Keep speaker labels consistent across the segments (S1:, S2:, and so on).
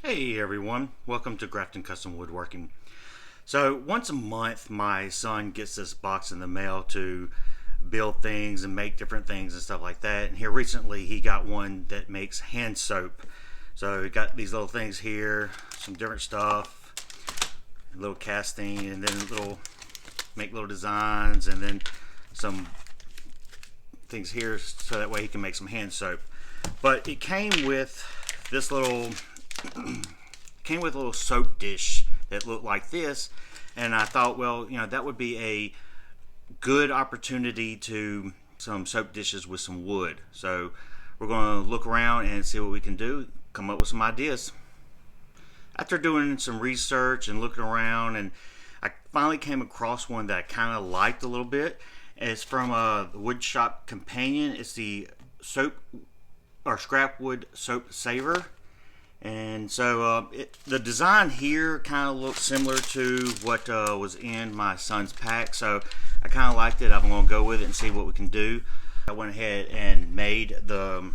S1: Hey everyone, welcome to Grafton Custom Woodworking. So once a month my son gets this box in the mail to build things and make different things and stuff like that. And here recently he got one that makes hand soap. So he got these little things here, some different stuff, a little casting, and then make little designs, and then some things here so that way he can make some hand soap. But it came with this little soap dish that looked like this, and I thought, well, that would be a good opportunity to some soap dishes with some wood. So we're going to look around and see what we can do, come up with some ideas. After doing some research and looking around, and I finally came across one that I kind of liked a little bit. It's from a wood shop companion. It's the soap or scrap wood soap saver. And so the design here kind of looks similar to what was in my son's pack, so I kind of liked it. I'm going to go with it and see what we can do. I went ahead and made the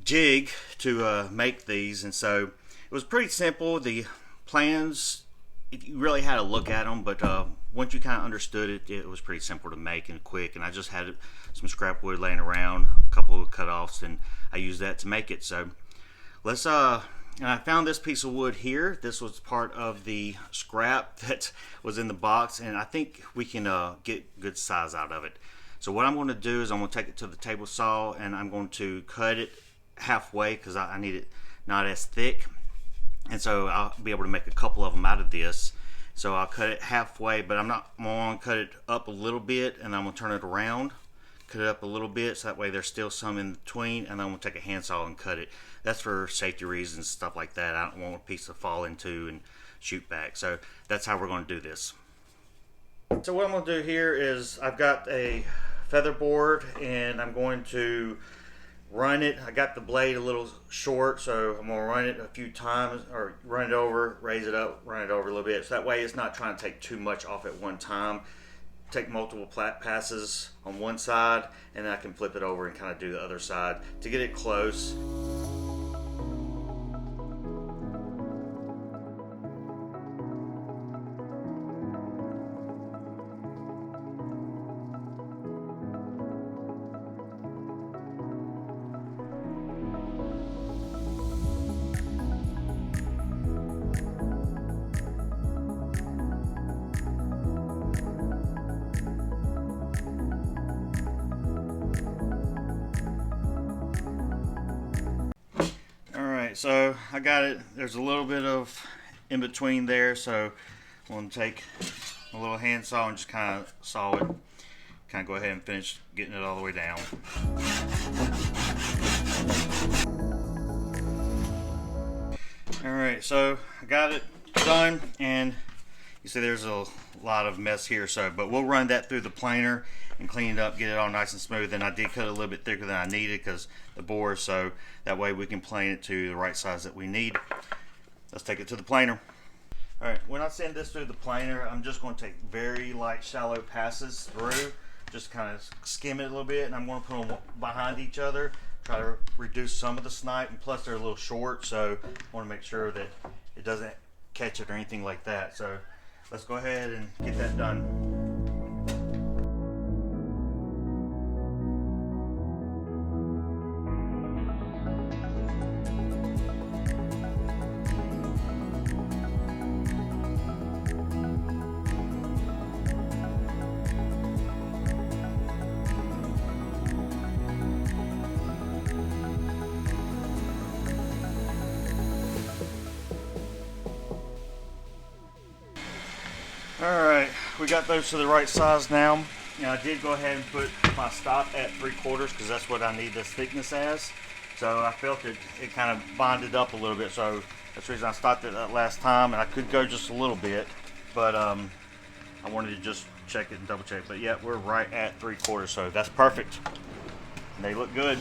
S1: jig to make these, and so it was pretty simple. The plans, you really had to look at them, but once you kind of understood it, it was pretty simple to make and quick. And I just had some scrap wood laying around, a couple of cut-offs, and I used that to make it. So let's and I found this piece of wood here. This was part of the scrap that was in the box, and I think we can get good size out of it. So what I'm going to do is I'm going to take it to the table saw, and I'm going to cut it halfway because I need it not as thick, and so I'll be able to make a couple of them out of this. So I'll cut it halfway, but I'm going to cut it up a little bit, and I'm going to turn it around, cut it up a little bit, so that way there's still some in between, and then I'm going to take a handsaw and cut it. That's for safety reasons, stuff like that. I don't want a piece to fall into and shoot back. So that's how we're going to do this. So what I'm going to do here is I've got a feather board, and I'm going to run it. I got the blade a little short, so I'm going to run it a few times, or run it over, raise it up, run it over a little bit, so that way it's not trying to take too much off at one time. Take multiple passes on one side, and then I can flip it over and kind of do the other side to get it close. So I got it. There's a little bit of in between there, so I'm going to take a little handsaw and just kind of saw it. Kind of go ahead and finish getting it all the way down. Alright, so I got it done, and you see there's a lot of mess here, but we'll run that through the planer and clean it up, get it all nice and smooth. And I did cut it a little bit thicker than I needed because the bore, so that way we can plane it to the right size that we need. Let's take it to the planer. Alright, when I send this through the planer, I'm just going to take very light, shallow passes through, just kind of skim it a little bit, and I'm going to put them behind each other, try to reduce some of the snipe, and plus they're a little short, so I want to make sure that it doesn't catch it or anything like that. So let's go ahead and get that done. Alright, we got those to the right size now. I did go ahead and put my stop at 3/4 because that's what I need this thickness as. So I felt it kind of bonded up a little bit, so that's the reason I stopped it that last time. And I could go just a little bit, but I wanted to just check it and double check. But yeah, we're right at 3/4, so that's perfect. And they look good.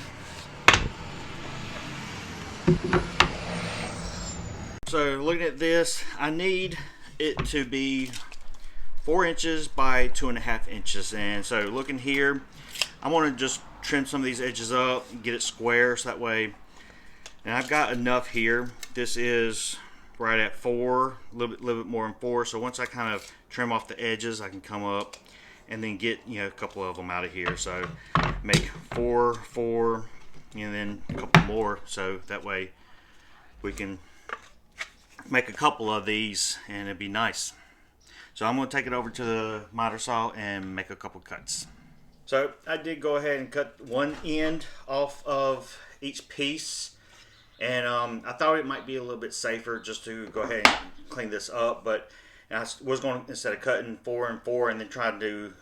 S1: So looking at this, I need it to be 4 inches by 2.5 inches. And so looking here, I want to just trim some of these edges up and get it square, so that way And I've got enough here. This is right at 4, a little bit more than 4. So once I kind of trim off the edges, I can come up and then get, you know, a couple of them out of here. So make 4, 4, and then a couple more. So that way we can make a couple of these and it'd be nice. So I'm going to take it over to the miter saw and make a couple cuts. So I did go ahead and cut one end off of each piece, and I thought it might be a little bit safer just to go ahead and clean this up, but I was going to, instead of cutting 4 and 4 and then try to do,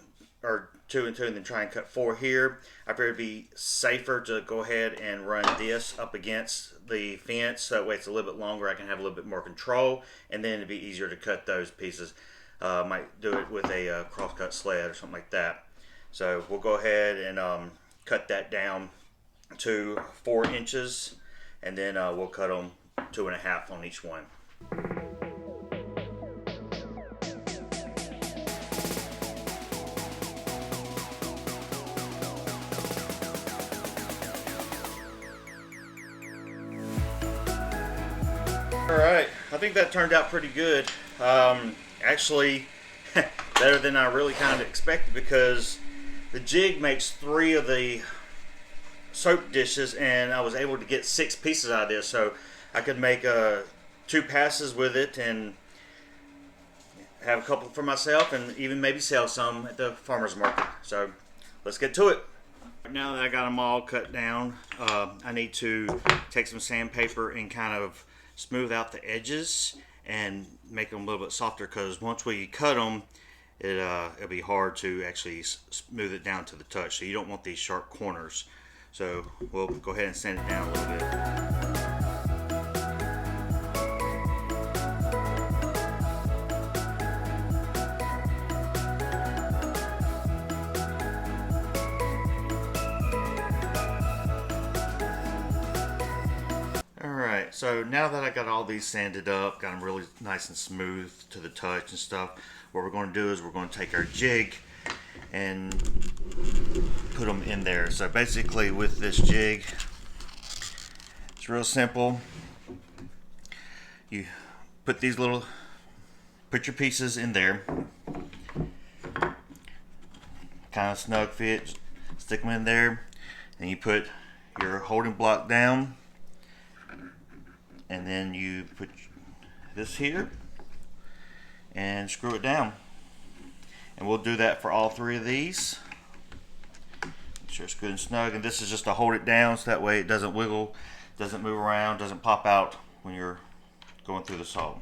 S1: or 2 and 2 and then try and cut 4 here, I figured it'd be safer to go ahead and run this up against the fence, so that way it's a little bit longer, I can have a little bit more control, and then it'd be easier to cut those pieces. Might do it with a cross-cut sled or something like that. So we'll go ahead and cut that down to 4 inches, and then we'll cut them 2.5 on each one. Alright, I think that turned out pretty good. Actually, better than I really kind of expected, because the jig makes 3 of the soap dishes and I was able to get 6 pieces out of this, so I could make 2 passes with it and have a couple for myself and even maybe sell some at the farmer's market. So let's get to it. Now that I got them all cut down, I need to take some sandpaper and kind of smooth out the edges and make them a little bit softer, because once we cut them, it'll be hard to actually smooth it down to the touch, so you don't want these sharp corners. So we'll go ahead and sand it down a little bit. Alright, so now that I got all these sanded up, got them really nice and smooth to the touch and stuff, what we're going to do is we're going to take our jig and put them in there. So basically with this jig, it's real simple. You put your pieces in there, kind of snug fit, stick them in there, and you put your holding block down, and then you put this here and screw it down. And we'll do that for all 3 of these. Make sure it's good and snug, and this is just to hold it down so that way it doesn't wiggle, doesn't move around, doesn't pop out when you're going through the saw.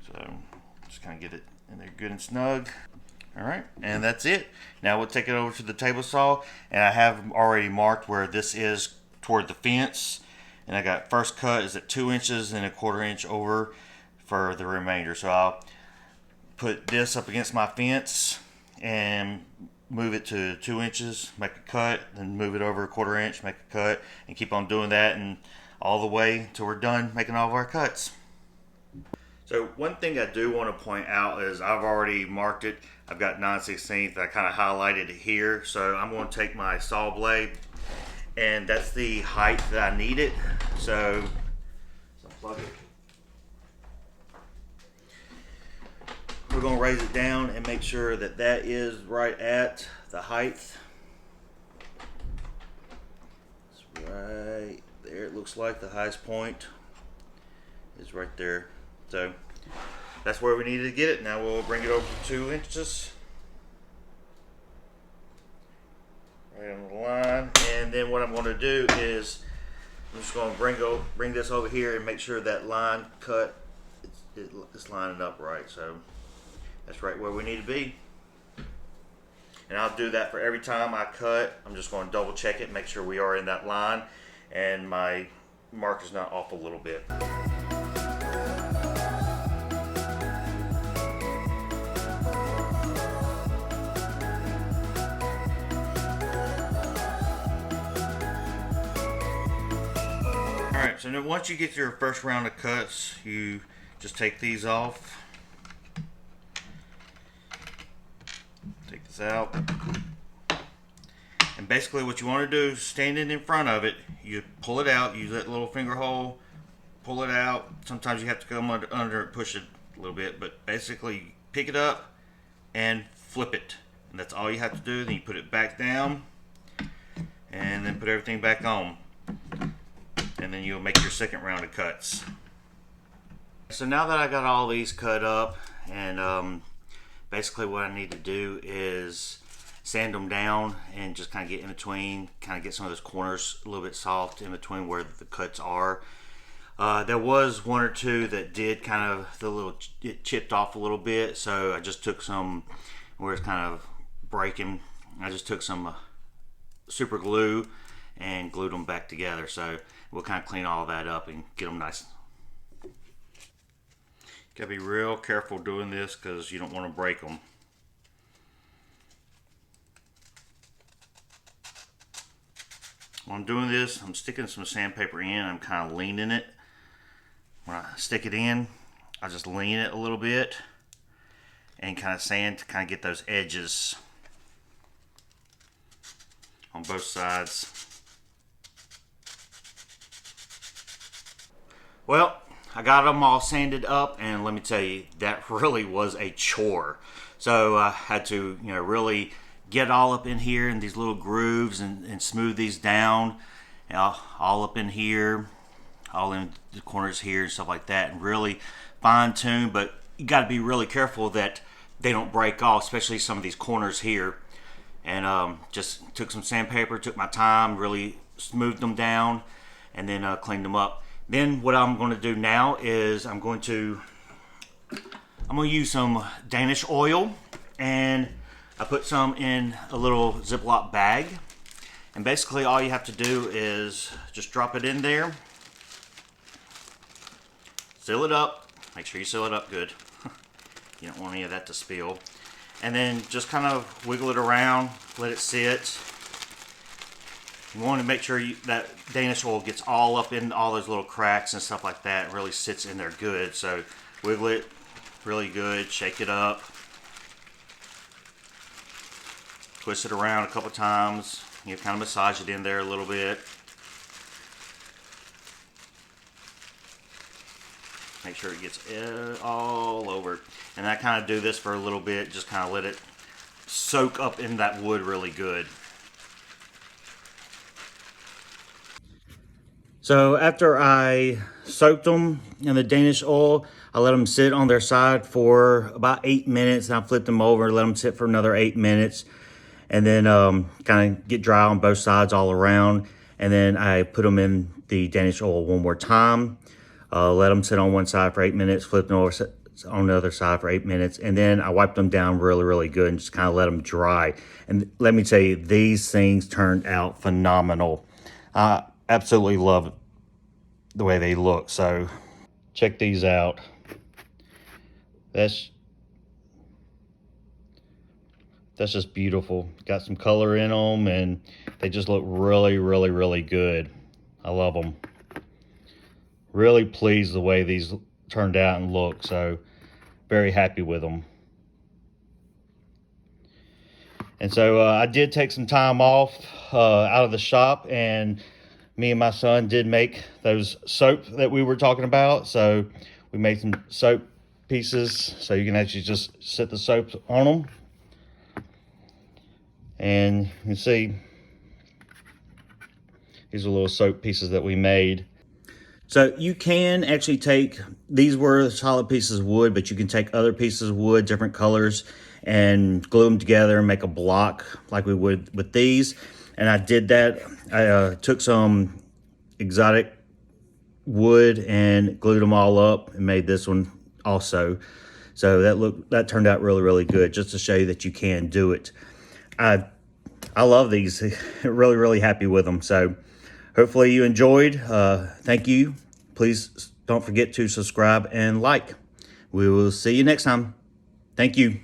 S1: So just kind of get it in there good and snug. Alright, and that's it. Now we'll take it over to the table saw, and I have already marked where this is toward the fence, and I got first cut is at 2 inches and 1/4 inch over for the remainder. So I'll put this up against my fence and move it to 2 inches, make a cut, then move it over 1/4 inch, make a cut, and keep on doing that and all the way until we're done making all of our cuts. So one thing I do want to point out is I've already marked it. I've got 9/16. I kind of highlighted it here. So I'm going to take my saw blade, and that's the height that I need it. So plug it. We're going to raise it down and make sure that that is right at the height. It's right there. It looks like the highest point is right there. So that's where we needed to get it. Now we'll bring it over 2 inches. Right on the line. And then what I'm going to do is I'm just going to bring this over here and make sure that line cut it's lining up right. So that's right where we need to be. And I'll do that for every time I cut. I'm just going to double check it, make sure we are in that line and my marker's not off a little bit. Alright, so then once you get your first round of cuts, you just take these off. Take this out. And basically what you want to do, standing in front of it, you pull it out, use that little finger hole, pull it out. Sometimes you have to come under and push it a little bit, but basically pick it up and flip it. And that's all you have to do. Then you put it back down and then put everything back on. And then you'll make your second round of cuts. So now that I got all these cut up, and basically what I need to do is sand them down and just kind of get in between, kind of get some of those corners a little bit soft in between where the cuts are. There was one or two that did kind of, it chipped off a little bit, so I just took some, where it's kind of breaking, I just took some super glue and glued them back together. So we'll kind of clean all that up and get them nice. Gotta be real careful doing this because you don't want to break them. While I'm doing this, I'm sticking some sandpaper in. I'm kind of leaning it. When I stick it in, I just lean it a little bit and kind of sand to kind of get those edges on both sides. Well, I got them all sanded up, and let me tell you, that really was a chore. So I had to, really get all up in here in these little grooves and smooth these down, all up in here, all in the corners here and stuff like that, and really fine tune. But you got to be really careful that they don't break off, especially some of these corners here. And just took some sandpaper, took my time, really smoothed them down, and then cleaned them up. Then what I'm going to do now is I'm going to use some Danish oil, and I put some in a little Ziploc bag. And basically all you have to do is just drop it in there, seal it up, make sure you seal it up good. You don't want any of that to spill. And then just kind of wiggle it around, let it sit. You want to make sure that Danish oil gets all up in all those little cracks and stuff like that. It really sits in there good. So wiggle it really good, shake it up, twist it around a couple times. Kind of massage it in there a little bit. Make sure it gets all over. And I kind of do this for a little bit, just kind of let it soak up in that wood really good. So after I soaked them in the Danish oil, I let them sit on their side for about 8 minutes, and I flipped them over, let them sit for another 8 minutes, and then kind of get dry on both sides all around. And then I put them in the Danish oil one more time, let them sit on one side for 8 minutes, flip them over on the other side for 8 minutes, and then I wiped them down really, really good and just kind of let them dry. And let me tell you, these things turned out phenomenal. I absolutely love the way they look. So check these out. That's just beautiful. Got some color in them, and they just look really, really, really good. I love them. Really pleased the way these turned out and look. So very happy with them. And so I did take some time off out of the shop, and me and my son did make those soap that we were talking about. So we made some soap pieces, so you can actually just set the soap on them. And you can see these are little soap pieces that we made. So you can actually take, these were solid pieces of wood, but you can take other pieces of wood, different colors, and glue them together and make a block like we would with these. And I did that. I took some exotic wood and glued them all up and made this one also. So that turned out really, really good, just to show you that you can do it. I love these. Really, really happy with them. So hopefully you enjoyed. Thank you. Please don't forget to subscribe and like. We will see you next time. Thank you.